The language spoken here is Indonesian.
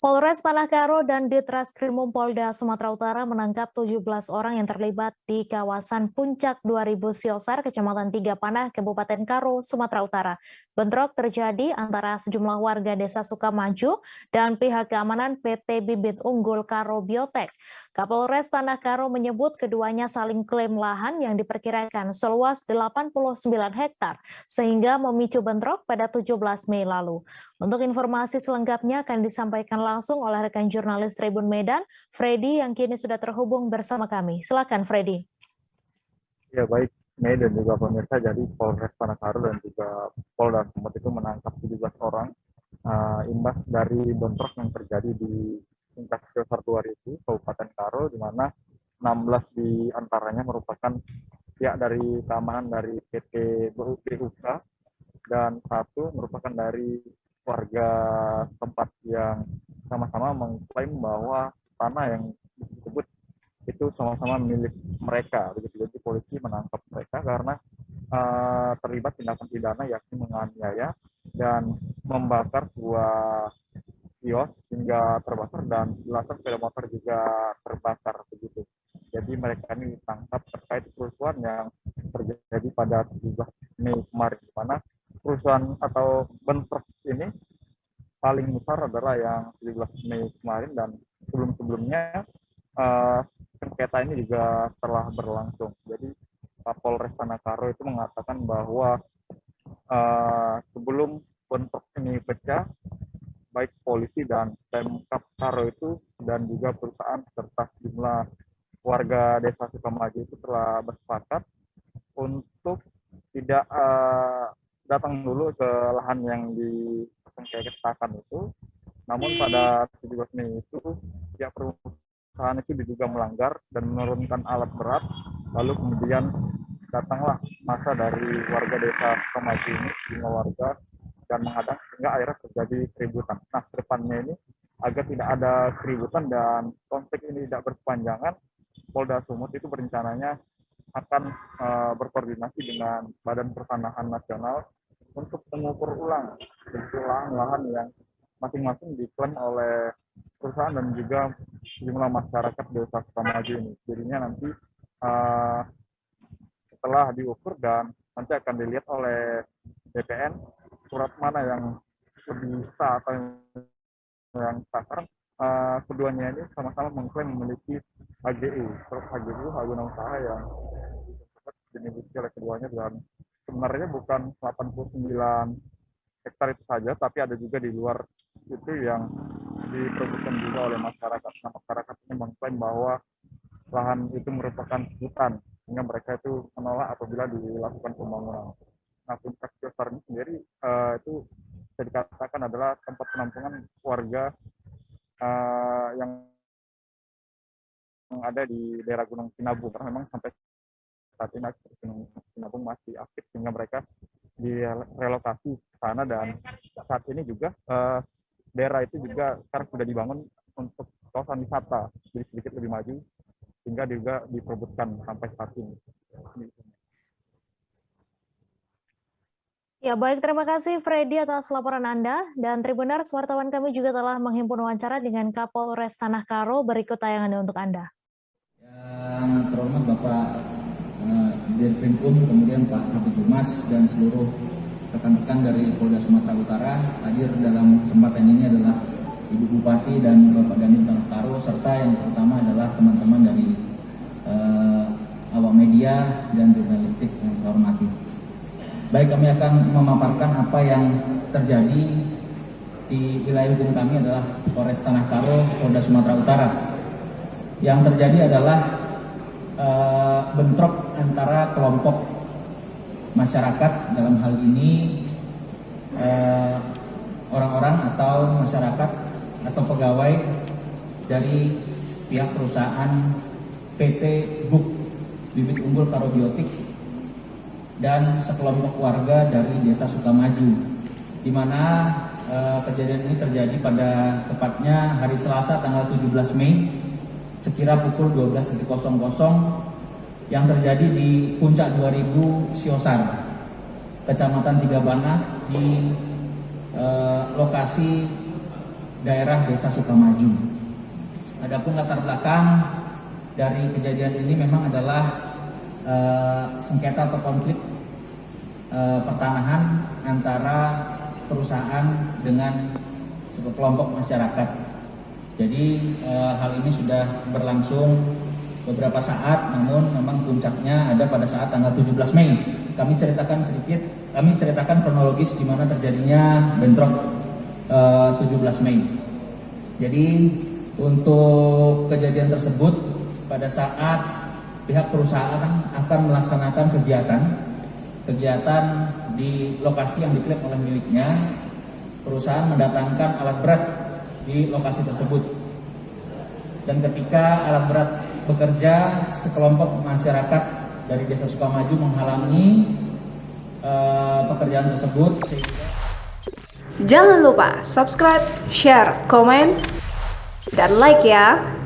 Polres Tanah Karo dan Ditreskrimum Polda Sumatera Utara menangkap 17 orang yang terlibat di kawasan Puncak 2000 Siosar, Kecamatan Tiga Panah, Kabupaten Karo, Sumatera Utara. Bentrok terjadi antara sejumlah warga Desa Sukamaju dan pihak keamanan PT Bibit Unggul Karo Biotek. Kapolres Tanah Karo menyebut keduanya saling klaim lahan yang diperkirakan seluas 89 hektar, sehingga memicu bentrok pada 17 Mei lalu. Untuk informasi selengkapnya akan disampaikan langsung oleh rekan jurnalis Tribun Medan, Freddy, yang kini sudah terhubung bersama kami. Silakan, Freddy. Ya baik, Mei dan juga pemirsa, jadi Polres Tanah Karo dan juga Polda Sumut itu menangkap 17 orang imbas dari bentrok yang terjadi di Puncak Siosar 2000, Kabupaten Karo, di mana 16 di antaranya merupakan pihak dari keamanan dari PT BUK dan satu merupakan dari warga tempat yang sama-sama mengklaim bahwa tanah yang disebut itu sama-sama milik mereka. Begitu, jadi polisi menangkap mereka karena terlibat tindakan pidana yakni menganiaya dan membakar sebuah kios hingga terbakar dan belasan sepeda motor juga terbakar begitu. Jadi mereka ini ditangkap terkait kerusuhan yang terjadi pada 17 Mei kemarin, di mana kerusuhan atau bentrok ini paling besar adalah yang 17 Mei kemarin, dan sebelum-sebelumnya sengketa ini juga telah berlangsung. Jadi Kapolres Tanah Karo itu mengatakan bahwa sebelum bentrok ini pecah, baik polisi dan Pemkab Karo itu dan juga perusahaan serta sejumlah warga Desa Sukamaju itu telah bersepakat untuk tidak datang dulu ke lahan yang disengketakan itu. Namun pada 17 Mei itu pihak perusahaan itu diduga melanggar dan menurunkan alat berat, lalu kemudian datanglah masa dari warga Desa Sukamaju ini, 5 warga, dan menghadang sehingga akhirnya terjadi keributan. Nah, ke depannya ini agar tidak ada keributan dan konflik ini tidak berkepanjangan, Polda Sumut itu berencananya akan berkoordinasi dengan Badan Pertanahan Nasional untuk mengukur ulang lahan-lahan yang masing-masing diklaim oleh perusahaan dan juga jumlah masyarakat Desa Sukamaju ini. Jadinya nanti setelah diukur dan nanti akan dilihat oleh BPN surat mana yang lebih sah atau yang sah. Keduanya ini sama-sama mengklaim memiliki HGU, surat HGU, hak guna usaha yang dimiliki oleh keduanya, dan sebenarnya bukan 89 hektar itu saja, tapi ada juga di luar itu yang diperebutkan juga oleh masyarakat. Nah, masyarakat ini mengklaim bahwa lahan itu merupakan hutan, sehingga mereka itu menolak apabila dilakukan pembangunan. Nah, Puncak Siosar ini sendiri itu bisa dikatakan adalah tempat penampungan warga yang ada di daerah Gunung Sinabung, karena memang sampai saat ini Gunung Sinabung masih aktif, sehingga mereka direlokasi ke sana. Dan saat ini juga daerah itu juga sekarang sudah dibangun untuk kawasan wisata, jadi sedikit lebih maju, sehingga juga diperebutkan sampai saat ini. Ya, baik, terima kasih Freddy atas laporan Anda. Dan Tribuners, wartawan kami juga telah menghimpun wawancara dengan Kapolres Tanah Karo. Berikut tayangannya untuk Anda. Yang terhormat Bapak Dirkrimkum, kemudian Pak Kabid Humas dan seluruh rekan-rekan dari Polda Sumatera Utara, hadir dalam kesempatan ini adalah Ibu Bupati dan Bapak Dandim Tanah Karo, serta yang terutama adalah teman-teman dari awak media dan jurnalistik yang saya hormati. Baik, kami akan memaparkan apa yang terjadi di wilayah hukum kami adalah Polres Tanah Karo, Polda Sumatera Utara. Yang terjadi adalah bentrok antara kelompok masyarakat, dalam hal ini orang-orang atau masyarakat atau pegawai dari pihak perusahaan PT BUK Bibit Unggul Karo Biotek dan sekelompok warga dari Desa Sukamaju, di mana kejadian ini terjadi pada tepatnya hari Selasa tanggal 17 Mei sekira pukul 12.00 yang terjadi di Puncak 2000 Siosar, Kecamatan Tiga Panah, di lokasi daerah Desa Sukamaju. Adapun latar belakang dari kejadian ini memang adalah sengketa atau konflik pertanahan antara perusahaan dengan sekelompok masyarakat. Jadi hal ini sudah berlangsung beberapa saat, namun memang puncaknya ada pada saat tanggal 17 Mei. Kami ceritakan kronologis di mana terjadinya bentrok 17 Mei. Jadi untuk kejadian tersebut pada saat pihak perusahaan akan melaksanakan kegiatan di lokasi yang diklaim oleh miliknya, perusahaan mendatangkan alat berat di lokasi tersebut. Dan ketika alat berat bekerja, sekelompok masyarakat dari Desa Sukamaju menghalangi pekerjaan tersebut. Jangan lupa subscribe, share, komen, dan like ya.